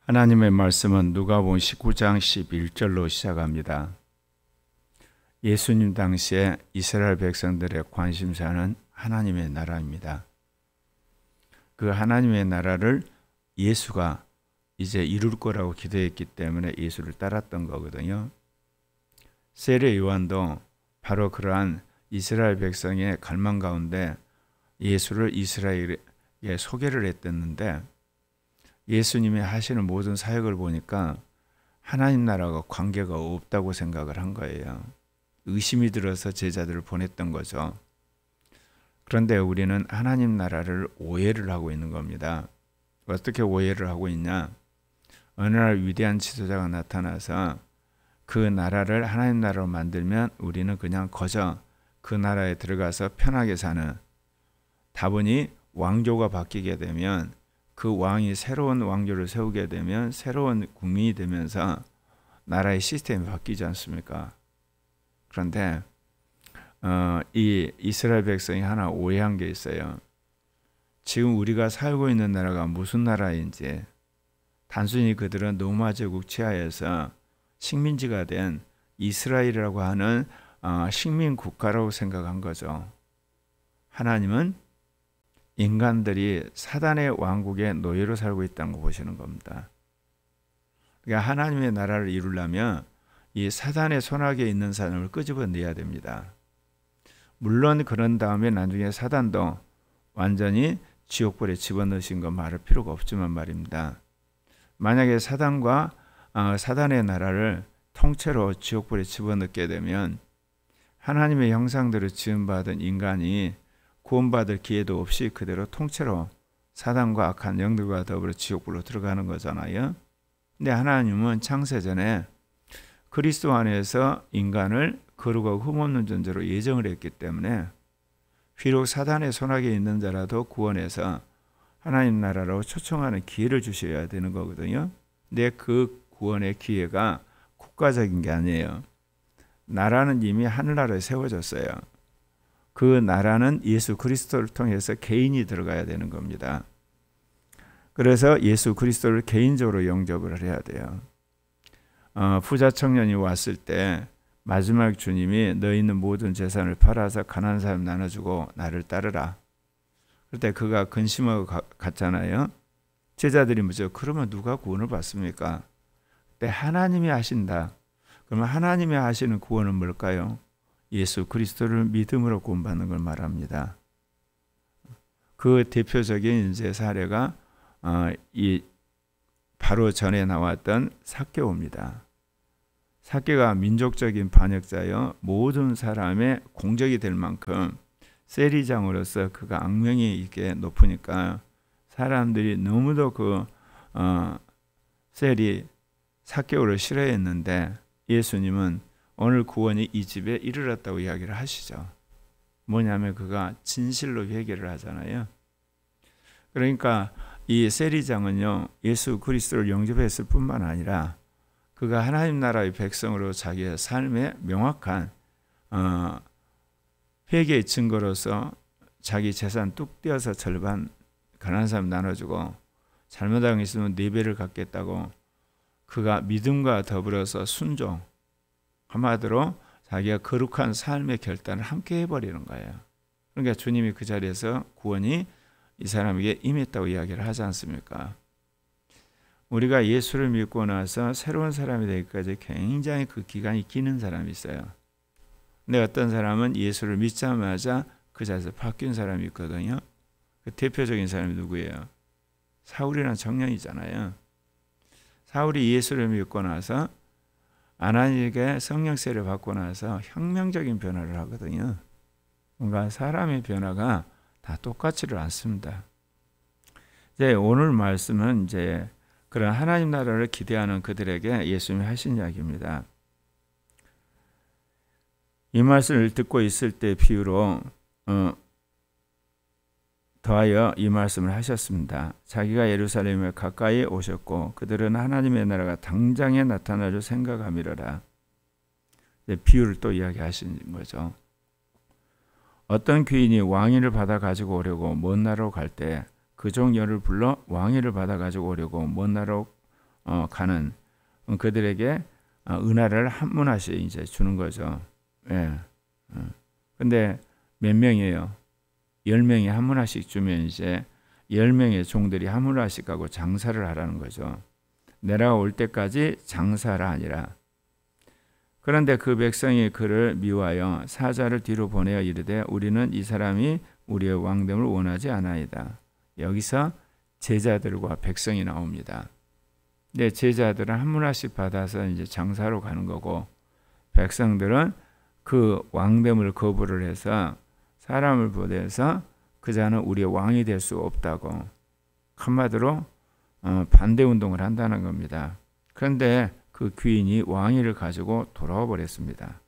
하나님의 말씀은 누가복음 19장 11절로 시작합니다. 예수님 당시에 이스라엘 백성들의 관심사는 하나님의 나라입니다. 그 하나님의 나라를 예수가 이제 이룰 거라고 기대했기 때문에 예수를 따랐던 거거든요. 세례 요한도 바로 그러한 이스라엘 백성의 갈망 가운데 예수를 이스라엘에 소개를 했댔는데, 예수님이 하시는 모든 사역을 보니까 하나님 나라가 관계가 없다고 생각을 한 거예요. 의심이 들어서 제자들을 보냈던 거죠. 그런데 우리는 하나님 나라를 오해를 하고 있는 겁니다. 어떻게 오해를 하고 있냐? 어느 날 위대한 지도자가 나타나서 그 나라를 하나님 나라로 만들면 우리는 그냥 거저 그 나라에 들어가서 편하게 사는, 다분히 왕조가 바뀌게 되면 그 왕이 새로운 왕조를 세우게 되면 새로운 국민이 되면서 나라의 시스템이 바뀌지 않습니까? 그런데 이 이스라엘 백성이 하나 오해한 게 있어요. 지금 우리가 살고 있는 나라가 무슨 나라인지, 단순히 그들은 로마 제국 치하에서 식민지가 된 이스라엘이라고 하는 식민 국가라고 생각한 거죠. 하나님은 인간들이 사단의 왕국의 노예로 살고 있다는 거 보시는 겁니다. 그러니까 하나님의 나라를 이루려면 이 사단의 손아귀에 있는 사람을 끄집어내야 됩니다. 물론 그런 다음에 나중에 사단도 완전히 지옥불에 집어넣으신 거 말할 필요가 없지만 말입니다. 만약에 사단과 사단의 나라를 통째로 지옥불에 집어넣게 되면 하나님의 형상대로 지음받은 인간이 구원받을 기회도 없이 그대로 통째로 사단과 악한 영들과 더불어 지옥불로 들어가는 거잖아요. 근데 하나님은 창세전에 그리스도 안에서 인간을 거룩하고 흠없는 존재로 예정을 했기 때문에 비록 사단의 손아귀에 있는 자라도 구원해서 하나님 나라로 초청하는 기회를 주셔야 되는 거거든요. 근데 그 구원의 기회가 국가적인 게 아니에요. 나라는 이미 하늘나라에 세워졌어요. 그 나라는 예수 그리스도를 통해서 개인이 들어가야 되는 겁니다. 그래서 예수 그리스도를 개인적으로 영접을 해야 돼요. 부자 청년이 왔을 때 마지막 주님이 너 있는 모든 재산을 팔아서 가난한 사람 나눠주고 나를 따르라. 그때 그가 근심하고 갔잖아요. 제자들이 묻죠. 그러면 누가 구원을 받습니까? 그때 하나님이 하신다. 그러면 하나님이 하시는 구원은 뭘까요? 예수 그리스도를 믿음으로 구원받는 걸 말합니다. 그 대표적인 이제 사례가 이 바로 전에 나왔던 삭개오입니다. 삭개가 민족적인 반역자여 모든 사람의 공적이 될 만큼 세리장으로서 그가 악명이 이게 높으니까 사람들이 너무도 그 세리 삭개오를 싫어했는데 예수님은 오늘 구원이 이 집에 이르렀다고 이야기를 하시죠. 뭐냐면 그가 진실로 회개를 하잖아요. 그러니까 이 세리장은요, 예수 그리스도를 영접했을 뿐만 아니라 그가 하나님 나라의 백성으로 자기의 삶에 명확한 회개의 증거로서 자기 재산 뚝 떼어서 절반 가난한 사람 나눠주고 잘못한 게 있으면 4배를 갖겠다고, 그가 믿음과 더불어서 순종, 한마디로 자기가 거룩한 삶의 결단을 함께 해버리는 거예요. 그러니까 주님이 그 자리에서 구원이 이 사람에게 임했다고 이야기를 하지 않습니까? 우리가 예수를 믿고 나서 새로운 사람이 되기까지 굉장히 그 기간이 기는 사람이 있어요. 근데 어떤 사람은 예수를 믿자마자 그 자리에서 바뀐 사람이 있거든요. 그 대표적인 사람이 누구예요? 사울이라는 청년이잖아요. 사울이 예수를 믿고 나서 아나니에게 성령 세례를 받고 나서 혁명적인 변화를 하거든요. 뭔가 사람의 변화가 다 똑같지를 않습니다. 이제 오늘 말씀은 이제 그런 하나님 나라를 기대하는 그들에게 예수님이 하신 이야기입니다. 이 말씀을 듣고 있을 때 비유로 더하여 이 말씀을 하셨습니다. 자기가 예루살렘에 가까이 오셨고 그들은 하나님의 나라가 당장에 나타날 줄 생각함이로라. 비유를 또 이야기하신 거죠. 어떤 귀인이 왕위를 받아 가지고 오려고 먼 나라로 갈 때 그 종 열을 불러 왕위를 받아 가지고 오려고 먼 나라로 가는 그들에게 은하를 한 문화씩 이제 주는 거죠. 예. 근데 몇 명이에요? 10명이 한 문화씩 주면 이제 10명의 종들이 한 문화씩 가고 장사를 하라는 거죠. 내가 올 때까지 장사라 아니라. 그런데 그 백성이 그를 미워하여 사자를 뒤로 보내어 이르되 우리는 이 사람이 우리의 왕됨을 원하지 않아이다. 여기서 제자들과 백성이 나옵니다. 근데 제자들은 한 문화씩 받아서 이제 장사로 가는 거고 백성들은 그 왕됨을 거부를 해서 사람을 보내서 그 자는 우리의 왕이 될 수 없다고 한마디로 반대 운동을 한다는 겁니다. 그런데 그 귀인이 왕위를 가지고 돌아와 버렸습니다.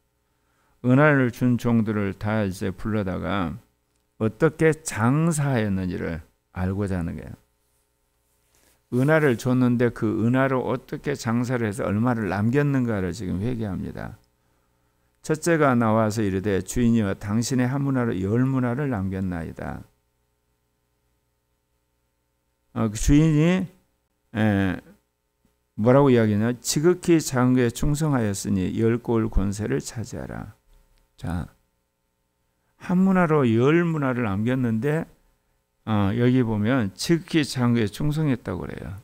은하를 준 종들을 다 이제 불러다가 어떻게 장사하였는지를 알고자 하는 거예요. 은하를 줬는데 그 은하로 어떻게 장사를 해서 얼마를 남겼는가를 지금 회개합니다. 첫째가 나와서 이르되 주인이여 당신의 한 문화로 10문화를 남겼나이다. 주인이 뭐라고 이야기하냐? 지극히 작은 것에 충성하였으니 10고을 권세를 차지하라. 자, 한 문화로 10문화를 남겼는데 여기 보면 지극히 작은 것에 충성했다고 그래요.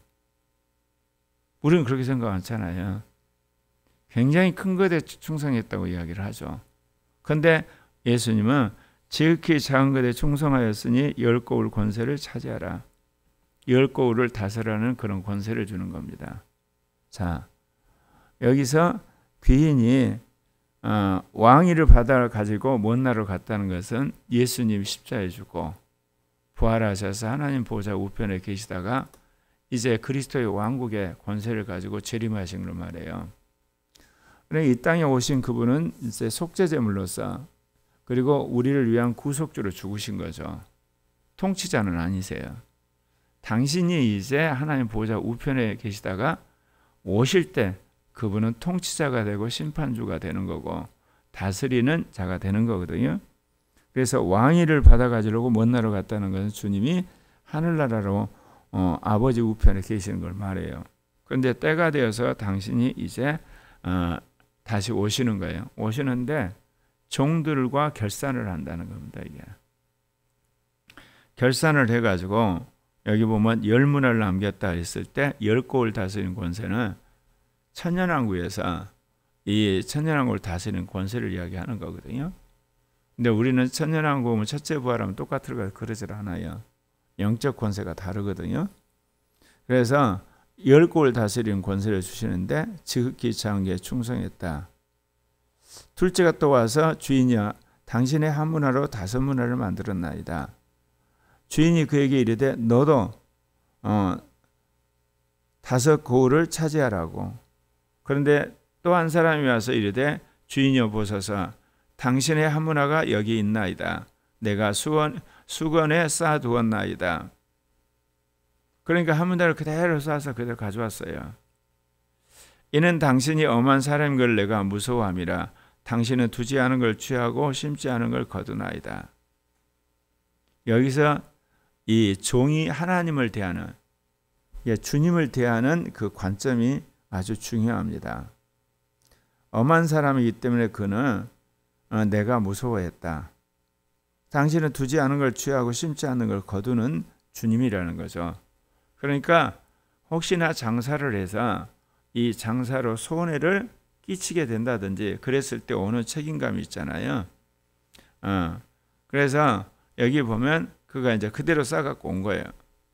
우리는 그렇게 생각 않잖아요. 굉장히 큰 것에 충성했다고 이야기를 하죠. 그런데 예수님은 지극히 작은 것에 충성하였으니 10고을 권세를 차지하라. 10고을을 다스리라는 그런 권세를 주는 겁니다. 자, 여기서 귀인이 왕위를 받아 가지고 먼 나라로 갔다는 것은 예수님 십자가에 죽고 부활하셔서 하나님 보좌 우편에 계시다가 이제 그리스도의 왕국의 권세를 가지고 재림하신 걸 말해요. 그러니까 이 땅에 오신 그분은 이제 속죄제물로서 그리고 우리를 위한 구속주로 죽으신 거죠. 통치자는 아니세요. 당신이 이제 하나님 보좌 우편에 계시다가 오실 때 그분은 통치자가 되고 심판주가 되는 거고 다스리는 자가 되는 거거든요. 그래서 왕위를 받아가지려고 먼 나라로 갔다는 것은 주님이 하늘나라로 아버지 우편에 계시는 걸 말해요. 그런데 때가 되어서 당신이 이제 다시 오시는 거예요. 오시는데 종들과 결산을 한다는 겁니다. 이게 결산을 해가지고 여기 보면 10문화를 남겼다 했을 때 10고을 다스리는 권세는 천년왕국에서 이 천년왕국을 다스리는 권세를 이야기하는 거거든요. 근데 우리는 천년왕국은 첫째 부활하면 똑같을까 그러질 않아요. 영적 권세가 다르거든요. 그래서 10고을 다스리는 권세를 주시는데 지극히 작은 게 충성했다. 둘째가 또 와서 주인이여 당신의 한 문화로 5문화를 만들었나이다. 주인이 그에게 이르되 너도 5고을을 차지하라고. 그런데 또 한 사람이 와서 이르되 주인이여 보소서 당신의 한 문화가 여기 있나이다. 내가 수건에 쌓아두었나이다. 그러니까 한 문화를 그대로 쌓아서 그대로 가져왔어요. 이는 당신이 엄한 사람인 걸 내가 무서워함이라. 당신은 두지 않은 걸 취하고 심지 않은 걸 거두나이다. 여기서 이 종이 하나님을 대하는 주님을 대하는 그 관점이 아주 중요합니다. 엄한 사람이기 때문에 그는 내가 무서워했다. 당신은 두지 않은 걸 취하고 심지 않은 걸 거두는 주님이라는 거죠. 그러니까 혹시나 장사를 해서 이 장사로 손해를 끼치게 된다든지 그랬을 때 오는 책임감이 있잖아요. 그래서 여기 보면 그가 이제 그대로 싸갖고 온 거예요.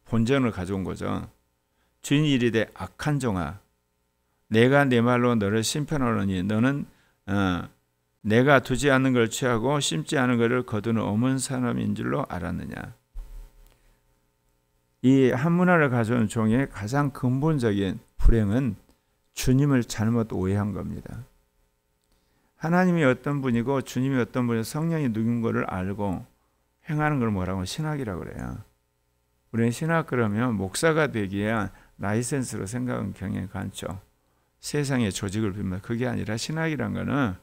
본전을 가져온 거죠. 주인이 이르되 악한 종아 내가 내 말로 너를 심판하노니 너는 내가 두지 않는 걸 취하고 심지 않은 것을 거두는 어문 사람인 줄로 알았느냐. 이 한 문화를 가져온 종의 가장 근본적인 불행은 주님을 잘못 오해한 겁니다. 하나님이 어떤 분이고 주님이 어떤 분이고 성령이 누군 것을 알고 행하는 걸 뭐라고 신학이라고 그래요. 우리는 신학 그러면 목사가 되기에 라이센스로 생각하는 경향이 많죠. 세상의 조직을 빌면 그게 아니라 신학이란 거는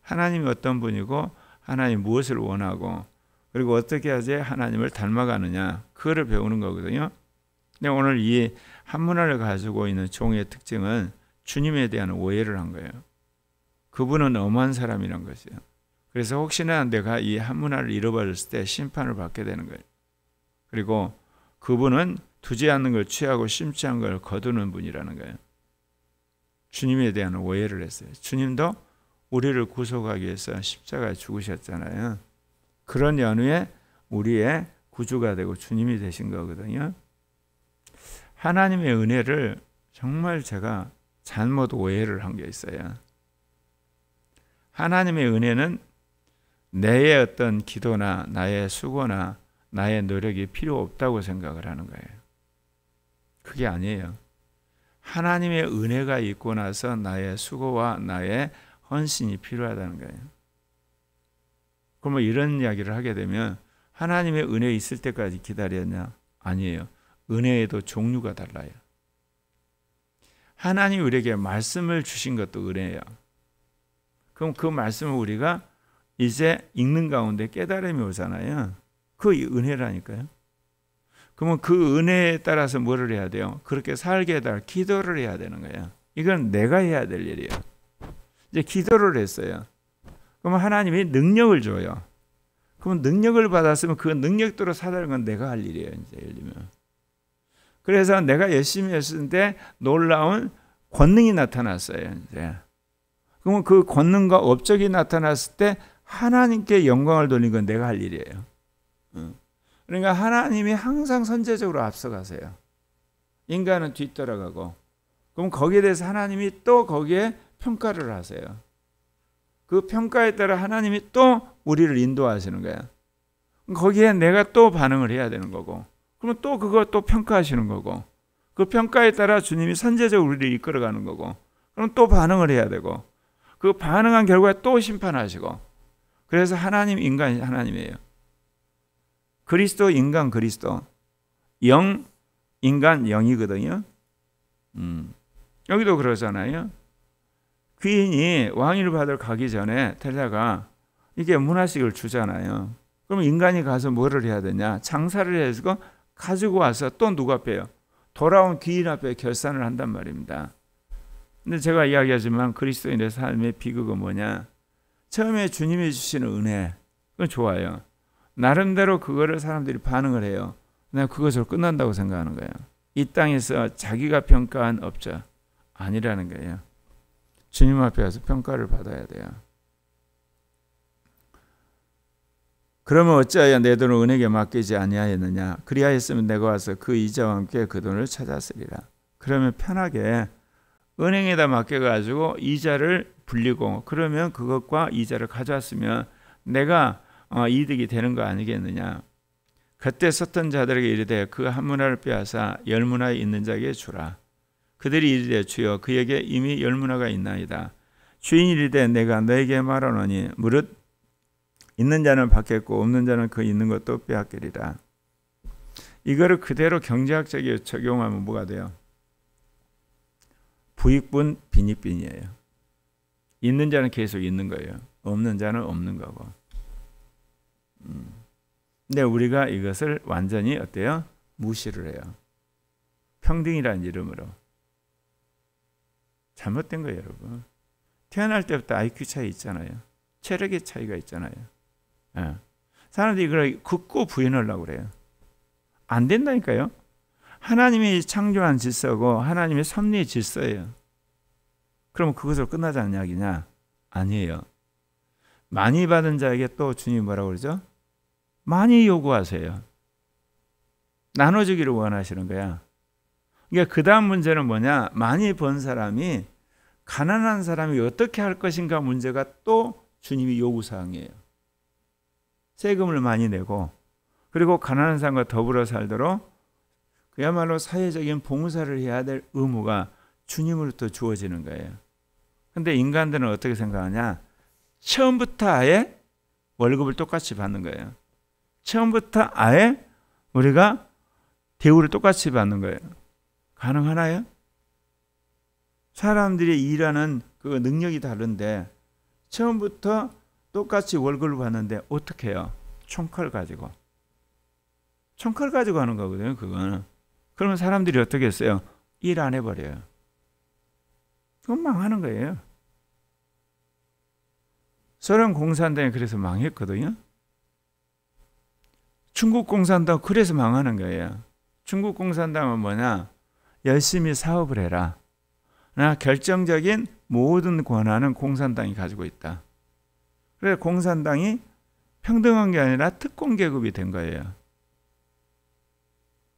하나님이 어떤 분이고 하나님 무엇을 원하고 그리고 어떻게 해야지 하나님을 닮아가느냐 그거를 배우는 거거든요. 근데 오늘 이 한문화를 가지고 있는 종의 특징은 주님에 대한 오해를 한 거예요. 그분은 엄한 사람이란 것이에요. 그래서 혹시나 내가 이 한문화를 잃어버렸을 때 심판을 받게 되는 거예요. 그리고 그분은 두지 않는 걸 취하고 심지 않은 걸 거두는 분이라는 거예요. 주님에 대한 오해를 했어요. 주님도 우리를 구속하기 위해서 십자가에 죽으셨잖아요. 그런 연후에 우리의 구주가 되고 주님이 되신 거거든요. 하나님의 은혜를 정말 제가 잘못 오해를 한 게 있어요. 하나님의 은혜는 내 어떤 기도나 나의 수고나 나의 노력이 필요 없다고 생각을 하는 거예요. 그게 아니에요. 하나님의 은혜가 있고 나서 나의 수고와 나의 헌신이 필요하다는 거예요. 그러면 이런 이야기를 하게 되면 하나님의 은혜 있을 때까지 기다렸냐? 아니에요. 은혜에도 종류가 달라요. 하나님이 우리에게 말씀을 주신 것도 은혜예요. 그럼 그 말씀을 우리가 이제 읽는 가운데 깨달음이 오잖아요. 그 은혜라니까요. 그러면 그 은혜에 따라서 뭐를 해야 돼요? 그렇게 살게 해달 기도를 해야 되는 거예요. 이건 내가 해야 될 일이에요. 이제 기도를 했어요. 그러면 하나님이 능력을 줘요. 그러면 능력을 받았으면 그 능력대로 살아가는 건 내가 할 일이에요. 이제 예를 들면. 그래서 내가 열심히 했을 때 놀라운 권능이 나타났어요. 이제. 그러면 그 권능과 업적이 나타났을 때 하나님께 영광을 돌리는 건 내가 할 일이에요. 그러니까 하나님이 항상 선제적으로 앞서가세요. 인간은 뒤따라가고. 그럼 거기에 대해서 하나님이 또 거기에 평가를 하세요. 그 평가에 따라 하나님이 또 우리를 인도하시는 거예요. 거기에 내가 또 반응을 해야 되는 거고. 그러면 또 그거 또 평가하시는 거고. 그 평가에 따라 주님이 선제적으로 우리를 이끌어가는 거고. 그럼 또 반응을 해야 되고. 그 반응한 결과에 또 심판하시고. 그래서 하나님, 인간, 하나님이에요. 그리스도, 인간, 그리스도. 영, 인간, 영이거든요. 여기도 그러잖아요. 귀인이 왕위를 받으러 가기 전에 텔라가 이게 문화식을 주잖아요. 그럼 인간이 가서 뭐를 해야 되냐? 장사를 해서 가지고 와서 또 누가 앞에요? 돌아온 귀인 앞에 결산을 한단 말입니다. 근데 제가 이야기하지만 그리스도인의 삶의 비극은 뭐냐? 처음에 주님이 주시는 은혜, 그건 좋아요. 나름대로 그거를 사람들이 반응을 해요. 내가 그것으로 끝난다고 생각하는 거예요. 이 땅에서 자기가 평가한 업자 아니라는 거예요. 주님 앞에 가서 평가를 받아야 돼요. 그러면 어찌하여 내 돈을 은에게 맡기지 아니하였느냐? 그리하였으면 내가 와서 그 이자와 함께 그 돈을 찾았으리라. 그러면 편하게 은행에다 맡겨가지고 이자를 불리고 그러면 그것과 이자를 가져왔으면 내가 이득이 되는 거 아니겠느냐? 그때 썼던 자들에게 이르되 그 한 문화를 빼앗아 열 문화에 있는 자에게 주라. 그들이 이르되 주여 그에게 이미 열 문화가 있나이다. 주인이 이르되 내가 너에게 말하노니 무릇 있는 자는 받겠고 없는 자는 그 있는 것도 빼앗기리라. 이거를 그대로 경제학적으로 적용하면 뭐가 돼요? 부익분 빈익빈이에요. 있는 자는 계속 있는 거예요. 없는 자는 없는 거고. 근데 우리가 이것을 완전히 어때요? 무시를 해요. 평등이라는 이름으로. 잘못된 거예요, 여러분. 태어날 때부터 IQ 차이 있잖아요. 체력의 차이가 있잖아요. 예. 사람들이 이걸 긋고 부인하려고 그래요. 안 된다니까요. 하나님이 창조한 질서고 하나님의 섭리의 질서예요. 그럼 그것으로 끝나자는 이야기냐? 아니에요. 많이 받은 자에게 또 주님이 뭐라고 그러죠? 많이 요구하세요. 나눠주기를 원하시는 거야. 그러니까 그 다음 문제는 뭐냐? 많이 번 사람이 가난한 사람이 어떻게 할 것인가 문제가 또 주님이 요구사항이에요. 세금을 많이 내고 그리고 가난한 사람과 더불어 살도록 그야말로 사회적인 봉사를 해야 될 의무가 주님으로부터 주어지는 거예요. 근데 인간들은 어떻게 생각하냐? 처음부터 아예 월급을 똑같이 받는 거예요. 처음부터 아예 우리가 대우를 똑같이 받는 거예요. 가능하나요? 사람들이 일하는 그 능력이 다른데 처음부터 똑같이 월급을 받는데 어떻게 해요? 총칼 가지고. 총칼 가지고 하는 거거든요. 그거는. 그러면 사람들이 어떻게 했어요? 일 안 해버려요. 그건 망하는 거예요. 소련 공산당이 그래서 망했거든요. 중국 공산당 그래서 망하는 거예요. 중국 공산당은 뭐냐? 열심히 사업을 해라. 나 결정적인 모든 권한은 공산당이 가지고 있다. 그래서 공산당이 평등한 게 아니라 특권 계급이 된 거예요.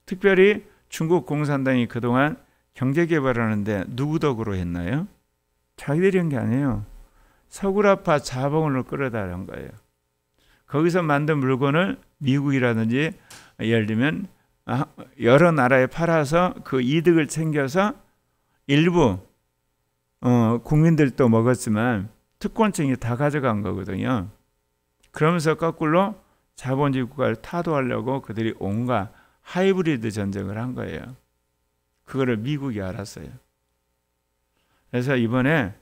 특별히 중국 공산당이 그동안 경제 개발하는데 누구 덕으로 했나요? 자기들이 한 게 아니에요. 서구라파 자본을 끌어다란 거예요. 거기서 만든 물건을 미국이라든지 예를 들면 여러 나라에 팔아서 그 이득을 챙겨서 일부 국민들도 먹었지만 특권층이 다 가져간 거거든요. 그러면서 거꾸로 자본주의 국가를 타도하려고 그들이 온갖 하이브리드 전쟁을 한 거예요. 그거를 미국이 알았어요. 그래서 이번에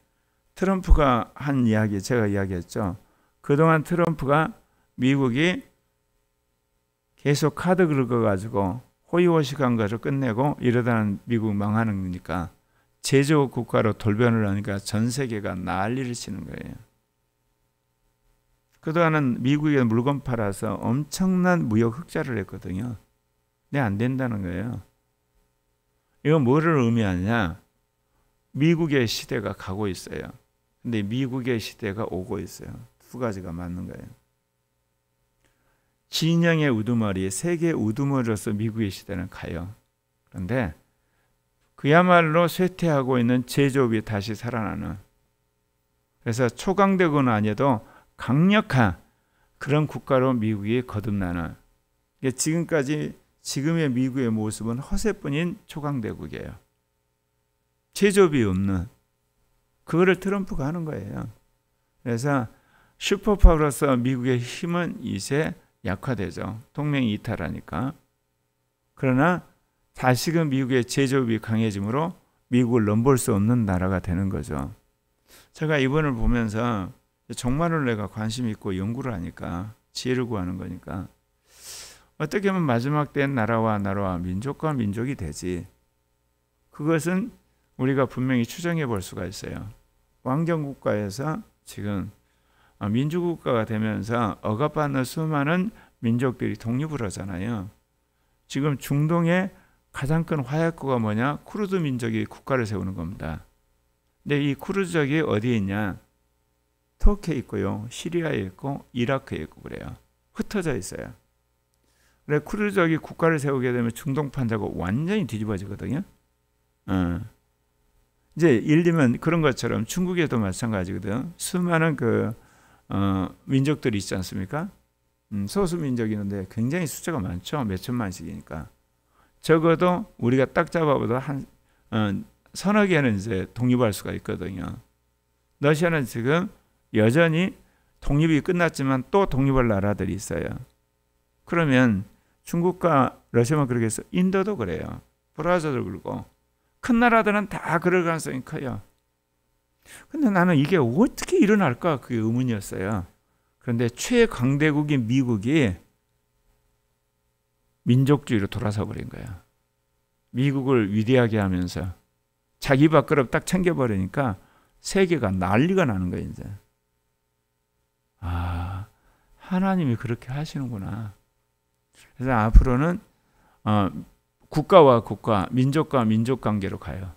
트럼프가 한 이야기, 제가 이야기했죠. 그동안 트럼프가 미국이 계속 카드 긁어가지고 호의호식한 거를 끝내고 이러다는 미국 망하는 거니까 제조업 국가로 돌변을 하니까 전 세계가 난리를 치는 거예요. 그동안은 미국에 물건 팔아서 엄청난 무역 흑자를 했거든요. 근데 안 된다는 거예요. 이건 뭐를 의미하냐? 미국의 시대가 가고 있어요. 근데 미국의 시대가 오고 있어요. 두 가지가 맞는 거예요. 진영의 우두머리, 세계의 우두머리로서 미국의 시대는 가요. 그런데 그야말로 쇠퇴하고 있는 제조업이 다시 살아나는, 그래서 초강대국은 아니어도 강력한 그런 국가로 미국이 거듭나는, 지금의 미국의 모습은 허세뿐인 초강대국이에요. 제조업이 없는, 그거를 트럼프가 하는 거예요. 그래서 슈퍼파워로서 미국의 힘은 이제 약화되죠. 동맹이 이탈하니까. 그러나 다시금 미국의 제조업이 강해지므로 미국을 넘볼 수 없는 나라가 되는 거죠. 제가 이번을 보면서 정말로 내가 관심 있고 연구를 하니까, 지혜를 구하는 거니까, 어떻게 하면 마지막 때는 나라와 민족과 민족이 되지. 그것은 우리가 분명히 추정해 볼 수가 있어요. 왕정국가에서 지금 민주국가가 되면서 억압받는 수많은 민족들이 독립을 하잖아요. 지금 중동의 가장 큰 화약고가 뭐냐? 쿠르드 민족이 국가를 세우는 겁니다. 근데 이 쿠르드족이 어디에 있냐? 터키에 있고요, 시리아에 있고, 이라크에 있고 그래요. 흩어져 있어요. 그래, 쿠르드족이 국가를 세우게 되면 중동 판자가 완전히 뒤집어지거든요. 이제 예를 들면 그런 것처럼 중국에도 마찬가지거든. 수많은 민족들이 있지 않습니까? 소수 민족이 있는데 굉장히 숫자가 많죠. 몇 천만씩이니까. 적어도 우리가 딱 잡아봐도 한 서너 개는 이제 독립할 수가 있거든요. 러시아는 지금 여전히 독립이 끝났지만 또 독립할 나라들이 있어요. 그러면 중국과 러시아만 그러겠어? 인도도 그래요. 브라질도 그러고. 큰 나라들은 다 그럴 가능성이 커요. 근데 나는 이게 어떻게 일어날까? 그게 의문이었어요. 그런데 최강대국인 미국이 민족주의로 돌아서 버린 거야. 미국을 위대하게 하면서 자기 밥그릇 딱 챙겨버리니까 세계가 난리가 나는 거예요, 이제. 아, 하나님이 그렇게 하시는구나. 그래서 앞으로는 국가와 국가, 민족과 민족 관계로 가요.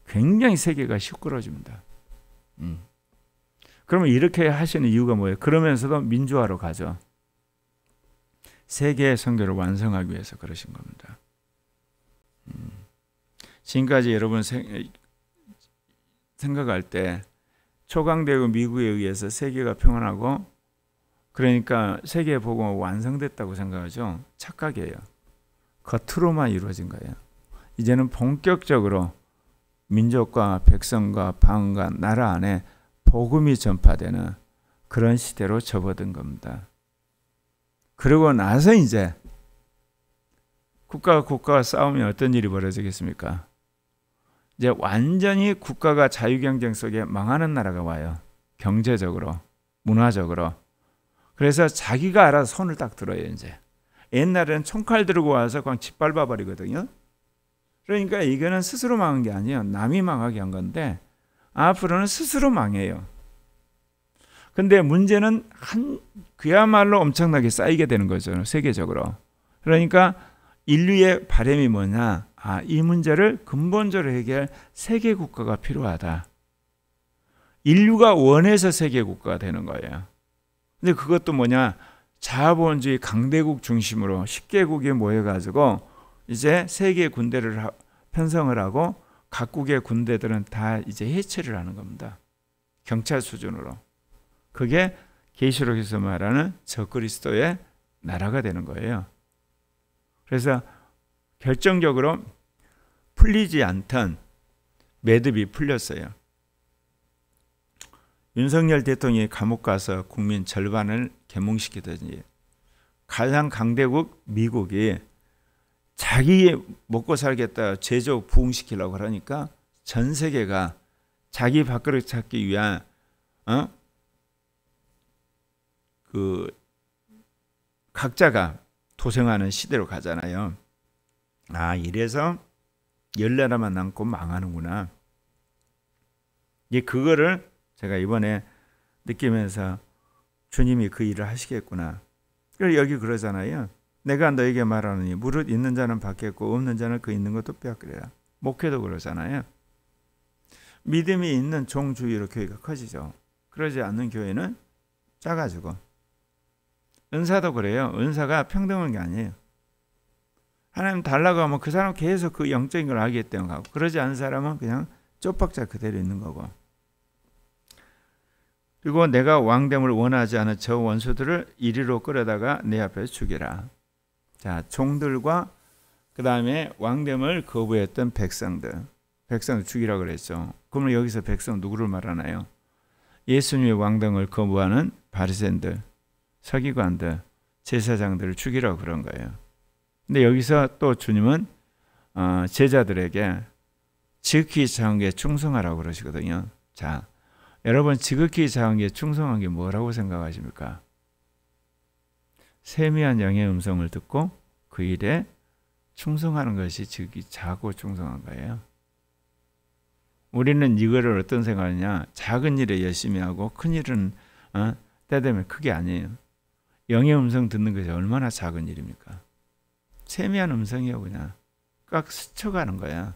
굉장히 세계가 시끄러집니다. 그러면 이렇게 하시는 이유가 뭐예요? 그러면서도 민주화로 가죠. 세계의 선교를 완성하기 위해서 그러신 겁니다. 지금까지 여러분 생각할 때 초강대국 미국에 의해서 세계가 평안하고, 그러니까 세계 복음은 완성됐다고 생각하죠. 착각이에요. 겉으로만 이루어진 거예요. 이제는 본격적으로 민족과 백성과 방언과 나라 안에 복음이 전파되는 그런 시대로 접어든 겁니다. 그러고 나서 이제 국가가 싸우면 어떤 일이 벌어지겠습니까? 이제 완전히 국가가 자유경쟁 속에 망하는 나라가 와요. 경제적으로, 문화적으로. 그래서 자기가 알아서 손을 딱 들어요, 이제. 옛날에는 총칼 들고 와서 그냥 짓밟아 버리거든요. 그러니까 이거는 스스로 망한 게 아니에요. 남이 망하게 한 건데 앞으로는 스스로 망해요. 근데 문제는 그야말로 엄청나게 쌓이게 되는 거죠. 세계적으로. 그러니까 인류의 바람이 뭐냐? 이 문제를 근본적으로 해결할 세계 국가가 필요하다. 인류가 원해서 세계 국가가 되는 거예요. 근데 그것도 뭐냐? 자본주의 강대국 중심으로 10개국이 모여가지고 이제 세계 군대를 편성을 하고 각국의 군대들은 다 이제 해체를 하는 겁니다. 경찰 수준으로. 그게 계시록에서 말하는 적그리스도의 나라가 되는 거예요. 그래서 결정적으로 풀리지 않던 매듭이 풀렸어요. 윤석열 대통령이 감옥 가서 국민 절반을 개몽시키더니 가장 강대국 미국이 자기 먹고 살겠다 제조 부흥시키려고 그러니까 전 세계가 자기 밥그릇 찾기 위한 각자가 도생하는 시대로 가잖아요. 이래서 14나라만 남고 망하는구나. 그거를 제가 이번에 느끼면서 주님이 그 일을 하시겠구나. 그래서 여기 그러잖아요. 내가 너에게 말하느니 무릇 있는 자는 받겠고 없는 자는 그 있는 것도 빼앗기리라. 목회도 그러잖아요. 믿음이 있는 종 주위로 교회가 커지죠. 그러지 않는 교회는 작아지고. 은사도 그래요. 은사가 평등한 게 아니에요. 하나님 달라고 하면 그 사람 계속 그 영적인 걸 알기 때문에 가고, 그러지 않은 사람은 그냥 쪽박자 그대로 있는 거고. 그리고 내가 왕됨을 원하지 않은 저 원수들을 이리로 끌어다가 내 앞에서 죽이라. 자, 종들과 그 다음에 왕됨을 거부했던 백성들 죽이라고 그랬죠. 그러면 여기서 백성 누구를 말하나요? 예수님의 왕됨을 거부하는 바리새인들, 서기관들, 제사장들을 죽이라고 그런 거예요. 근데 여기서 또 주님은 제자들에게 지극히 작은 게 충성하라고 그러시거든요. 자, 여러분 지극히 작은 게 충성한 게 뭐라고 생각하십니까? 세미한 영의 음성을 듣고 그 일에 충성하는 것이 지극히 작고 충성한 거예요. 우리는 이거를 어떤 생각하냐? 작은 일에 열심히 하고 큰 일은 때 되면 크게 아니에요. 영의 음성 듣는 것이 얼마나 작은 일입니까? 세미한 음성이요. 그냥 꽉 스쳐가는 거야.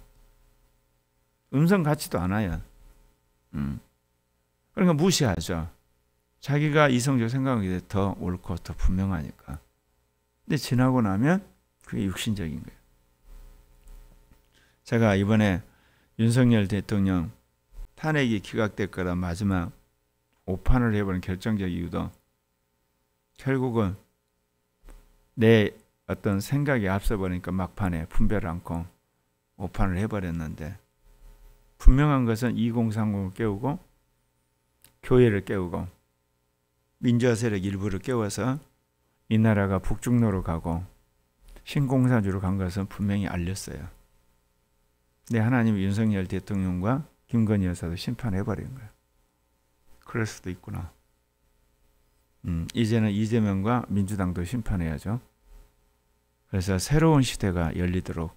음성 같지도 않아요. 그러니까 무시하죠. 자기가 이성적으로 생각하기에 더 옳고 더 분명하니까. 근데 지나고 나면 그게 육신적인 거예요. 제가 이번에 윤석열 대통령 탄핵이 기각될 거라 마지막 오판을 해버린 결정적 이유도 결국은 내 어떤 생각이 앞서버리니까 막판에 분별 않고 오판을 해버렸는데, 분명한 것은 2030을 깨우고 교회를 깨우고 민주화 세력 일부를 깨워서 이 나라가 북중로로 가고 신공산주로 간 것은 분명히 알렸어요. 근데 하나님이 윤석열 대통령과 김건희 여사도 심판해버린 거예요. 그럴 수도 있구나. 이제는 이재명과 민주당도 심판해야죠. 그래서 새로운 시대가 열리도록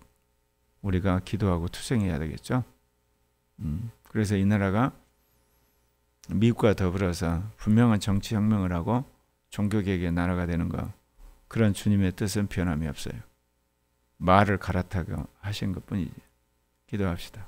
우리가 기도하고 투쟁해야 되겠죠. 그래서 이 나라가 미국과 더불어서 분명한 정치혁명을 하고 종교개혁의 나라가 되는 것, 그런 주님의 뜻은 변함이 없어요. 말을 갈아타고 하신 것뿐이지. 기도합시다.